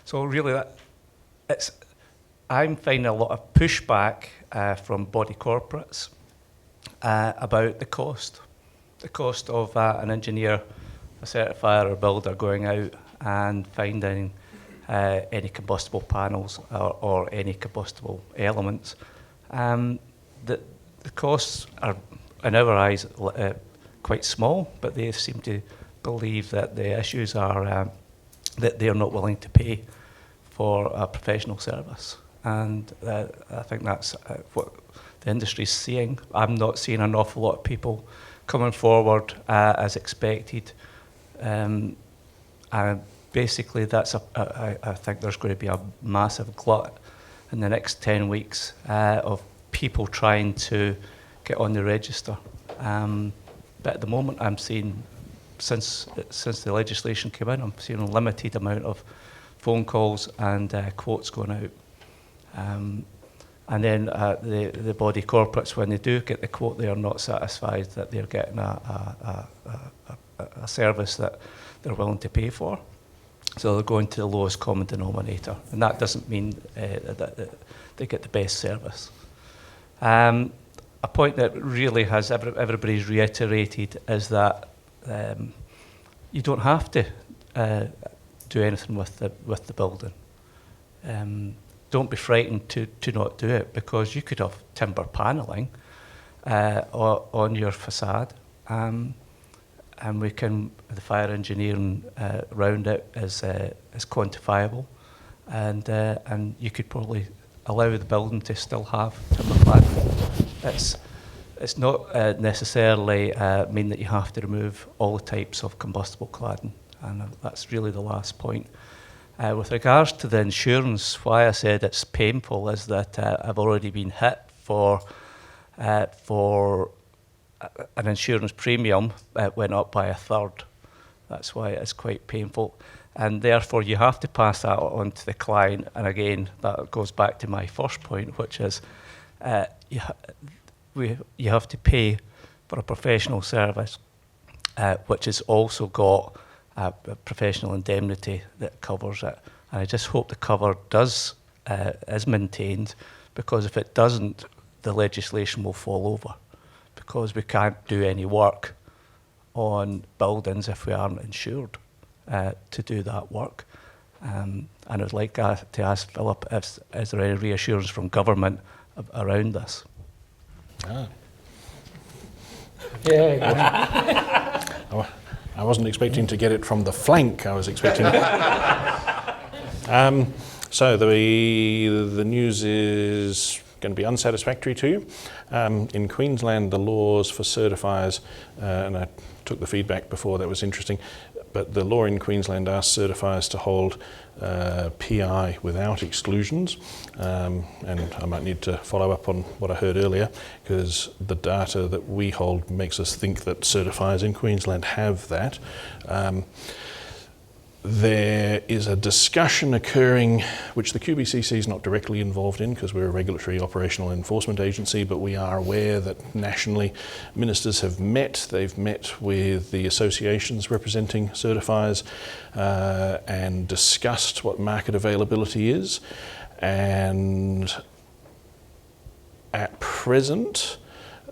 Speaker 4: So really, I'm finding a lot of pushback from body corporates about the cost. The cost of an engineer, a certifier or builder going out and finding any combustible panels or any combustible elements. The costs are, in our eyes, quite small, but they seem to believe that the issues are that they are not willing to pay for a professional service. And I think that's what the industry is seeing. I'm not seeing an awful lot of people coming forward as expected. And basically, I think there's going to be a massive glut in the next 10 weeks of people trying to get on the register. But at the moment, I'm seeing, since the legislation came in, I'm seeing a limited amount of phone calls and quotes going out. And then the body corporates, when they do get the quote, they are not satisfied that they're getting a service that they're willing to pay for. So they're going to the lowest common denominator. And that doesn't mean that they get the best service. A point that really has everybody's reiterated is that you don't have to do anything with the building. Don't be frightened to not do it, because you could have timber panelling on your facade, and the fire engineering around it is quantifiable, and you could probably allow the building to still have timber cladding. It's not necessarily mean that you have to remove all the types of combustible cladding, and that's really the last point. With regards to the insurance, why I said it's painful is that I've already been hit for an insurance premium that went up by 1/3. That's why it's quite painful. And therefore, you have to pass that on to the client. And again, that goes back to my first point, which is you have to pay for a professional service, which has also got a professional indemnity that covers it. And I just hope the cover is maintained, because if it doesn't, the legislation will fall over, because we can't do any work on buildings if we aren't insured to do that work. And I'd like to ask Philip, is there any reassurance from government around this?
Speaker 3: Yeah.
Speaker 2: I wasn't expecting to get it from the flank. I was expecting. So the news is going to be unsatisfactory to you. In Queensland, the laws for certifiers, and I took the feedback before, that was interesting, but the law in Queensland asks certifiers to hold PI without exclusions, and I might need to follow up on what I heard earlier, because the data that we hold makes us think that certifiers in Queensland have that. There is a discussion occurring, which the QBCC is not directly involved in because we're a regulatory operational enforcement agency, but we are aware that nationally ministers have met. They've met with the associations representing certifiers and discussed what market availability is. And at present,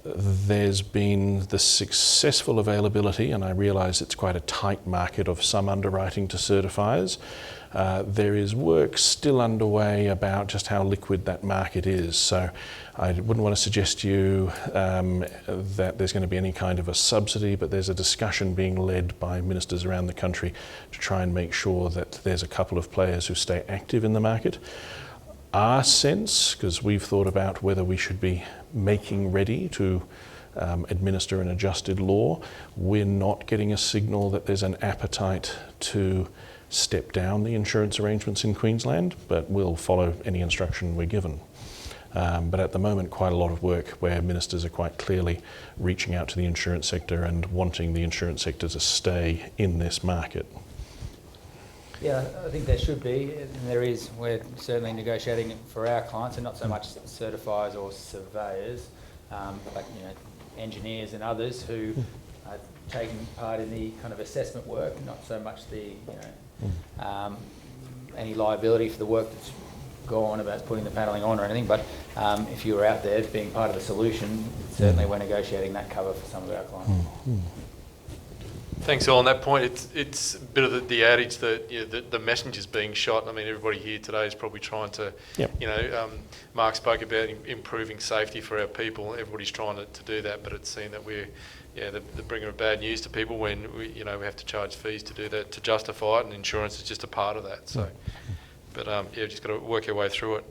Speaker 2: there's been the successful availability, and I realise it's quite a tight market, of some underwriting to certifiers. There is work still underway about just how liquid that market is. So I wouldn't want to suggest to you that there's going to be any kind of a subsidy, but there's a discussion being led by ministers around the country to try and make sure that there's a couple of players who stay active in the market. Our sense, because we've thought about whether we should be making ready to administer an adjusted law, we're not getting a signal that there's an appetite to step down the insurance arrangements in Queensland, but we'll follow any instruction we're given. But at the moment, quite a lot of work where ministers are quite clearly reaching out to the insurance sector and wanting the insurance sector to stay in this market.
Speaker 3: Yeah, I think there should be, and there is. We're certainly negotiating it for our clients, and not so much certifiers or surveyors, but engineers and others who are taking part in the kind of assessment work, not so much the any liability for the work that's gone about putting the panelling on or anything. But if you were out there being part of the solution, certainly we're negotiating that cover for some of our clients.
Speaker 1: Thanks, Al. On that point, it's a bit of the adage that the messenger's being shot. I mean, everybody here today is probably trying to, Mark spoke about improving safety for our people. Everybody's trying to do that, but it's seen that we're, the bringer of bad news to people when we have to charge fees to do that, to justify it, and insurance is just a part of that. So, but just got to work our way through it.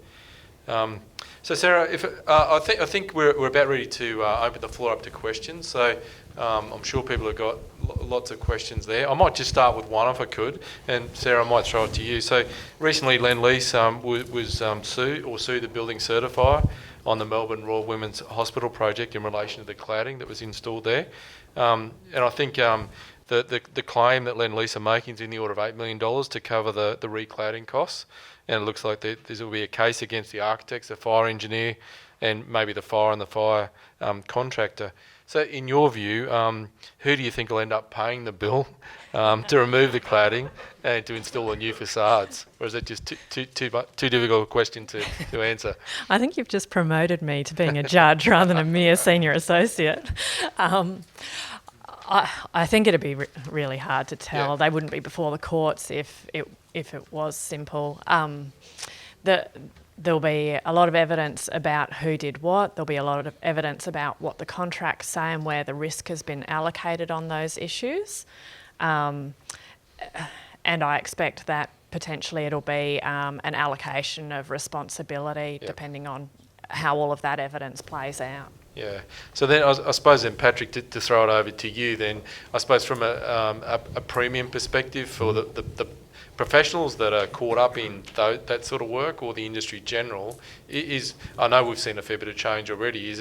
Speaker 1: So Sarah, if I think we're about ready to open the floor up to questions. So I'm sure people have got lots of questions there. I might just start with one if I could, and Sarah, I might throw it to you. So recently, Lendlease was sued the building certifier on the Melbourne Royal Women's Hospital project in relation to the cladding that was installed there, and I think the claim that Lendlease are making is in the order of $8 million to cover the recladding costs. And it looks like there will be a case against the architects, the fire engineer, and maybe the fire contractor. So in your view, who do you think will end up paying the bill to remove the cladding and to install the new facades? Or is it just too difficult a question to answer?
Speaker 5: I think you've just promoted me to being a judge rather than a mere senior associate. I think it'd be really hard to tell.
Speaker 1: Yeah.
Speaker 5: They wouldn't be before the courts if it was simple. There'll be a lot of evidence about who did what. There'll be a lot of evidence about what the contracts say and where the risk has been allocated on those issues. And I expect that potentially it'll be an allocation of responsibility depending on how all of that evidence plays out.
Speaker 1: Yeah. So then I suppose then, Patrick, to throw it over to you then, I suppose from a premium perspective for the professionals that are caught up in that sort of work, or the industry general, I know we've seen a fair bit of change already.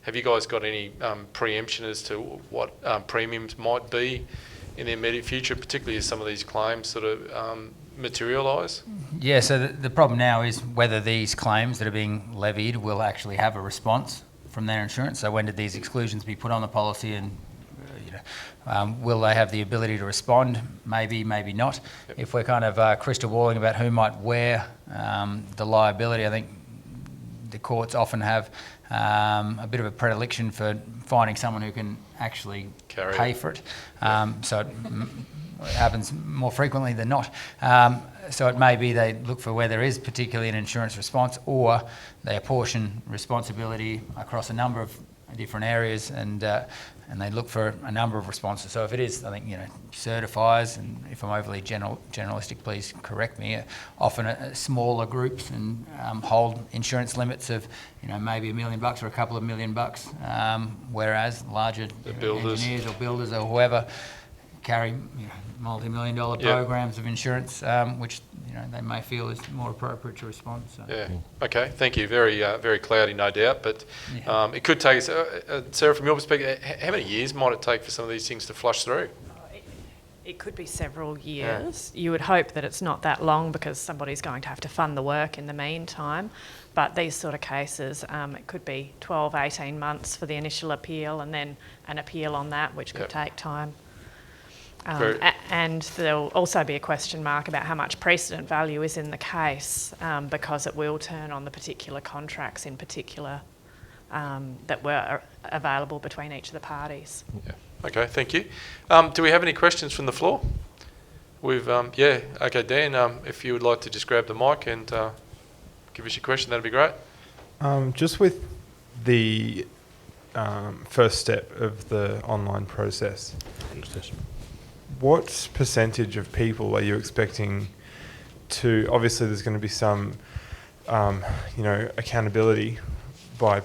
Speaker 1: Have you guys got any preemption as to what premiums might be in the immediate future, particularly as some of these claims sort of materialise?
Speaker 3: Yeah, so the problem now is whether these claims that are being levied will actually have a response from their insurance. So when did these exclusions be put on the policy, and will they have the ability to respond? Maybe, maybe not. Yep. If we're kind of crystal balling about who might wear the liability, I think the courts often have a bit of a predilection for finding someone who can actually pay for it. So it happens more frequently than not. So it may be they look for where there is particularly an insurance response, or they apportion responsibility across a number of different areas, and they look for a number of responses. So if it is, I think, certifiers, and if I'm overly generalistic, please correct me, often smaller groups and hold insurance limits of maybe $1 million or a couple of $1 million, whereas larger engineers or builders or whoever carry multi-million-dollar programs of insurance, which they may feel is more appropriate to respond. So.
Speaker 1: Yeah. Okay. Thank you. Very very cloudy, no doubt. But it could take us, Sarah, from your perspective, how many years might it take for some of these things to flush through?
Speaker 5: It could be several years. Yeah. You would hope that it's not that long because somebody's going to have to fund the work in the meantime. But these sort of cases, it could be 12, 18 months for the initial appeal, and then an appeal on that, which could take time. And there'll also be a question mark about how much precedent value is in the case, because it will turn on the particular contracts in particular that were available between each of the parties.
Speaker 1: Yeah. Okay, thank you. Do we have any questions from the floor? Okay, Dan, if you would like to just grab the mic and give us your question, that'd be great.
Speaker 7: Just with the first step of the online process, what percentage of people are you expecting to, obviously there's going to be some, accountability by,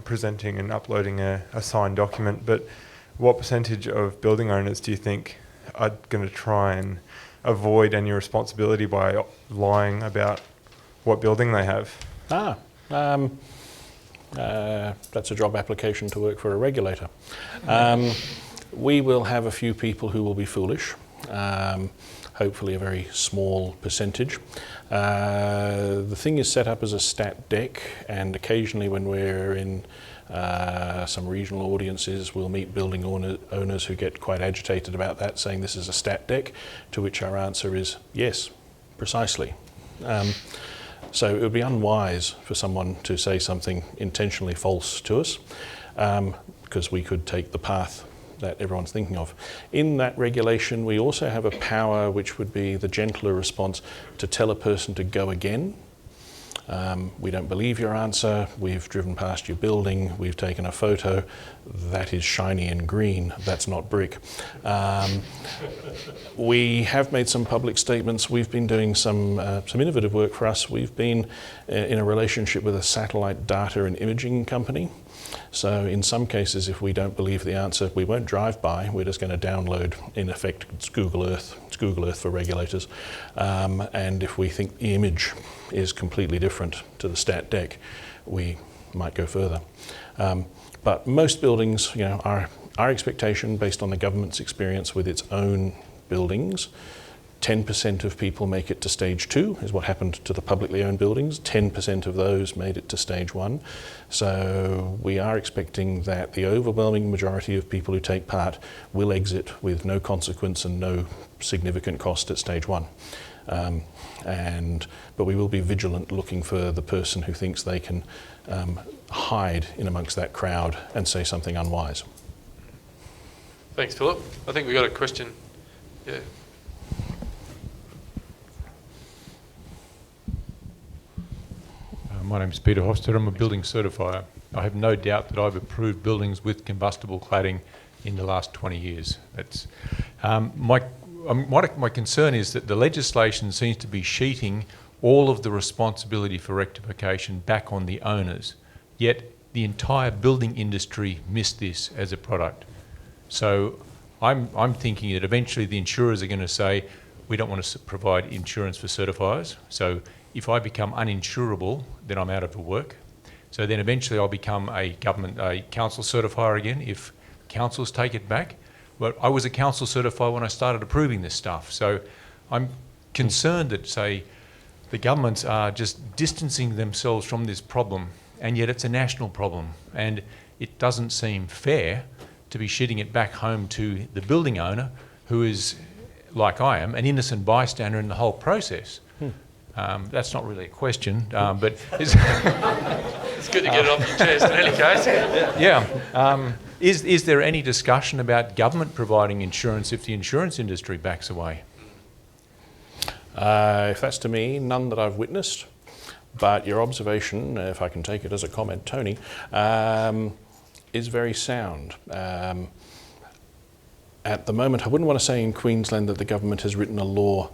Speaker 7: presenting and uploading a signed document, but what percentage of building owners do you think are going to try and avoid any responsibility by lying about what building they have?
Speaker 2: That's a job application to work for a regulator. We will have a few people who will be foolish, hopefully a very small percentage. The thing is set up as a stat deck, and occasionally when we're in some regional audiences, we'll meet building owners who get quite agitated about that, saying this is a stat deck, to which our answer is yes, precisely. So it would be unwise for someone to say something intentionally false to us, because we could take the path that everyone's thinking of. In that regulation, we also have a power which would be the gentler response to tell a person to go again. We don't believe your answer. We've driven past your building. We've taken a photo. That is shiny and green. That's not brick. We have made some public statements. We've been doing some innovative work for us. We've been in a relationship with a satellite data and imaging company. So in some cases, if we don't believe the answer, we won't drive by. We're just going to download, in effect, it's Google Earth. It's Google Earth for regulators. And if we think the image is completely different to the stat deck, we might go further. But most buildings, our expectation, based on the government's experience with its own buildings, 10% of people make it to stage 2, is what happened to the publicly owned buildings. 10% of those made it to stage 1. So we are expecting that the overwhelming majority of people who take part will exit with no consequence and no significant cost at stage 1. But we will be vigilant, looking for the person who thinks they can hide in amongst that crowd and say something unwise.
Speaker 1: Thanks, Philip. I think we got a question. Yeah.
Speaker 8: My name's Peter Auster. I'm a building certifier. I have no doubt that I've approved buildings with combustible cladding in the last 20 years. That's my concern is that the legislation seems to be sheeting all of the responsibility for rectification back on the owners, yet the entire building industry missed this as a product. So I'm thinking that eventually the insurers are going to say, we don't want to provide insurance for certifiers. So if I become uninsurable, then I'm out of work. So then eventually I'll become a council certifier again if councils take it back. But I was a council certifier when I started approving this stuff. So I'm concerned that, say, the governments are just distancing themselves from this problem, and yet it's a national problem. And it doesn't seem fair to be shitting it back home to the building owner, who is, like I am, an innocent bystander in the whole process. That's not really a question, but it's
Speaker 1: good to get it off your chest in any case.
Speaker 8: Yeah. Is there any discussion about government providing insurance if the insurance industry backs away?
Speaker 2: If that's to me, none that I've witnessed. But your observation, if I can take it as a comment, Tony, is very sound. At the moment, I wouldn't want to say in Queensland that the government has written a law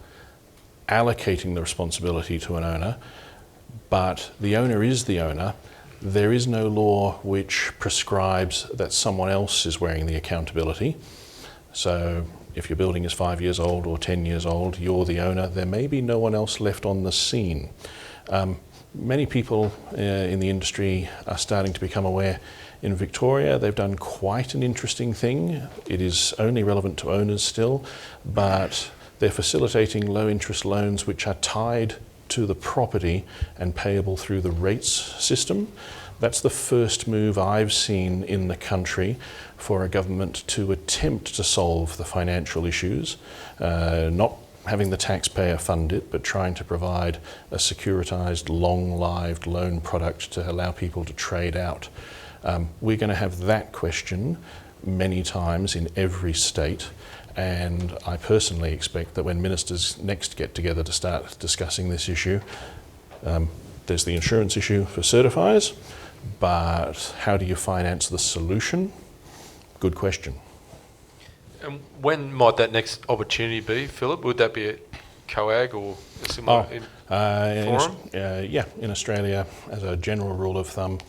Speaker 2: allocating the responsibility to an owner, but the owner is the owner. There is no law which prescribes that someone else is wearing the accountability. So if your building is 5 years old or 10 years old, you're the owner. There may be no one else left on the scene. Many people in the industry are starting to become aware. In Victoria, they've done quite an interesting thing. It is only relevant to owners still, but they're facilitating low interest loans which are tied to the property and payable through the rates system. That's the first move I've seen in the country for a government to attempt to solve the financial issues, not having the taxpayer fund it, but trying to provide a securitized, long-lived loan product to allow people to trade out. We're going to have that question many times in every state. And I personally expect that when ministers next get together to start discussing this issue, there's the insurance issue for certifiers, but how do you finance the solution? Good question.
Speaker 1: And when might that next opportunity be, Philip? Would that be a COAG or a similar forum?
Speaker 2: In Australia, as a general rule of thumb,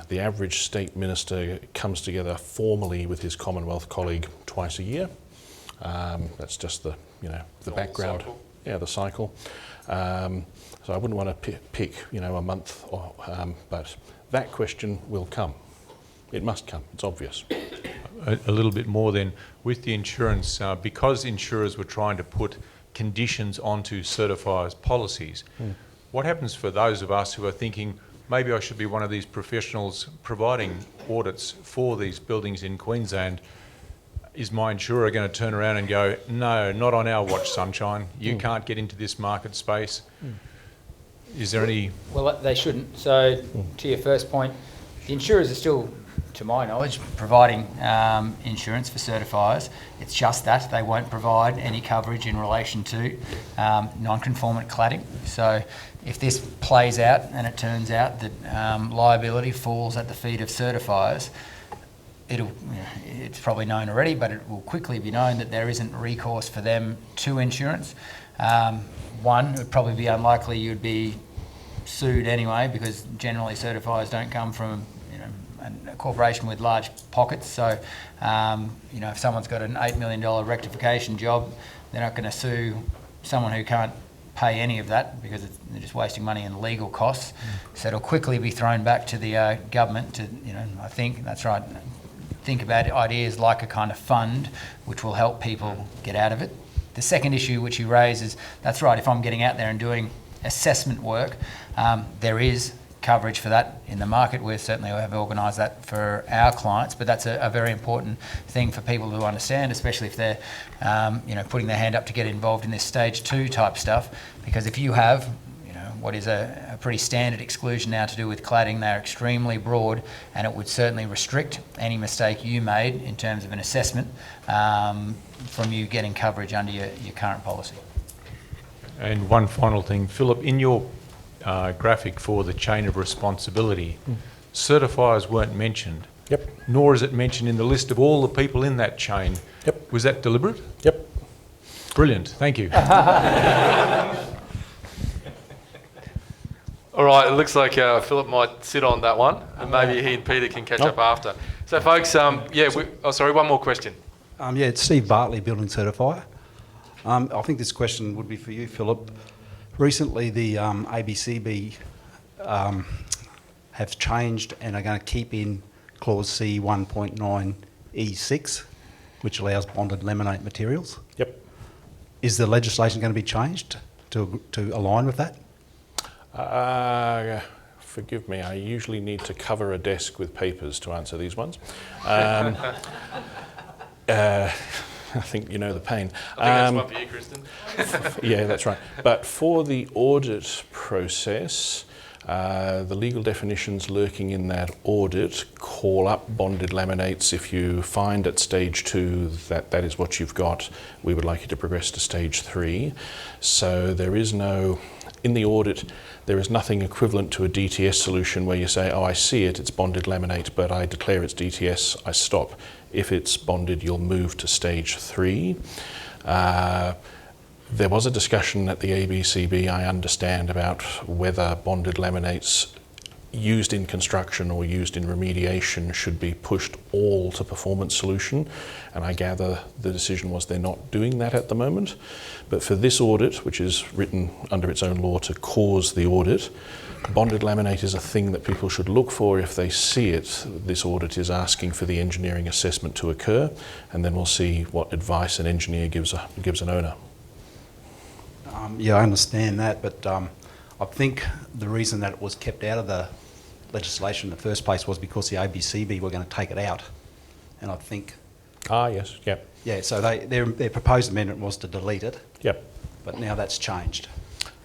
Speaker 2: the average state minister comes together formally with his Commonwealth colleague twice a year. That's just the background.
Speaker 1: Cycle.
Speaker 2: Yeah, the cycle. So I wouldn't want to pick a month, but that question will come. It must come. It's obvious.
Speaker 8: A little bit more then, with the insurance, because insurers were trying to put conditions onto certifiers' policies, what happens for those of us who are thinking, maybe I should be one of these professionals providing audits for these buildings in Queensland? Is my insurer going to turn around and go, no, not on our watch, sunshine. You can't get into this market space. Is there any...
Speaker 3: Well, they shouldn't. So to your first point, the insurers are still to my knowledge, providing insurance for certifiers. It's just that they won't provide any coverage in relation to non-conformant cladding. So if this plays out and it turns out that liability falls at the feet of certifiers, it's probably known already, but it will quickly be known that there isn't recourse for them to insurance. One, it would probably be unlikely you'd be sued anyway, because generally certifiers don't come from a corporation with large pockets. So, if someone's got an $8 million rectification job, they're not going to sue someone who can't pay any of that, because they're just wasting money in legal costs. So it'll quickly be thrown back to the government to, I think that's right. Think about ideas like a kind of fund which will help people get out of it. The second issue which you raise is, that's right, if I'm getting out there and doing assessment work, there is coverage for that in the market. We certainly have organised that for our clients, but that's a very important thing for people to understand, especially if they're putting their hand up to get involved in this stage 2 type stuff, because if you have what is a pretty standard exclusion now to do with cladding, they're extremely broad, and it would certainly restrict any mistake you made in terms of an assessment from you getting coverage under your current policy.
Speaker 8: And one final thing, Philip, in your graphic for the chain of responsibility, certifiers weren't mentioned.
Speaker 2: Yep.
Speaker 8: Nor is it mentioned in the list of all the people in that chain.
Speaker 2: Yep.
Speaker 8: Was that deliberate?
Speaker 2: Yep.
Speaker 8: Brilliant, thank you.
Speaker 1: All right, it looks like Philip might sit on that one, and maybe he and Peter can catch up after. So, folks, one more question.
Speaker 9: It's Steve Bartley, building certifier. I think this question would be for you, Philip. Recently, the ABCB have changed and are going to keep in clause C 1.9E6, which allows bonded laminate materials.
Speaker 2: Yep.
Speaker 9: Is the legislation going to be changed to align with that?
Speaker 2: Forgive me, I usually need to cover a desk with papers to answer these ones. I think you know the pain.
Speaker 1: I think that's one for you, Kristin.
Speaker 2: Yeah, that's right. But for the audit process, the legal definitions lurking in that audit call up bonded laminates. If you find at stage 2 that is what you've got, we would like you to progress to stage 3. So there is no, in the audit, there is nothing equivalent to a DTS solution where you say, oh, I see it, it's bonded laminate, but I declare it's DTS, I stop. If it's bonded, you'll move to stage 3. There was a discussion at the ABCB, I understand, about whether bonded laminates used in construction or used in remediation should be pushed all to performance solution, and I gather the decision was they're not doing that at the moment. But for this audit, which is written under its own law to cause the audit, bonded laminate is a thing that people should look for if they see it. This audit is asking for the engineering assessment to occur, and then we'll see what advice an engineer gives an owner.
Speaker 9: I understand that, but I think the reason that it was kept out of the legislation in the first place was because the ABCB were going to take it out, and I think.
Speaker 2: Yes, yep.
Speaker 9: Yeah, so their proposed amendment was to delete it.
Speaker 2: Yep.
Speaker 9: But now that's changed.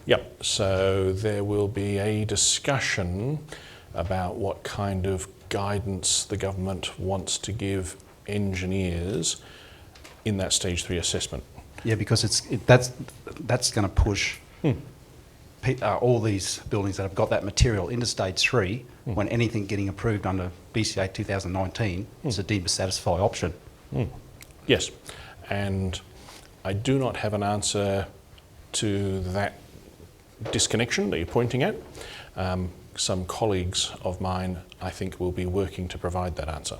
Speaker 2: Yep, so there will be a discussion about what kind of guidance the government wants to give engineers in that stage 3 assessment.
Speaker 9: Yeah, because that's going to push all these buildings that have got that material into stage 3 when anything getting approved under BCA 2019 is a deemed to satisfy option.
Speaker 2: Yes, and I do not have an answer to that disconnection that you're pointing at. Some colleagues of mine, I think, will be working to provide that answer.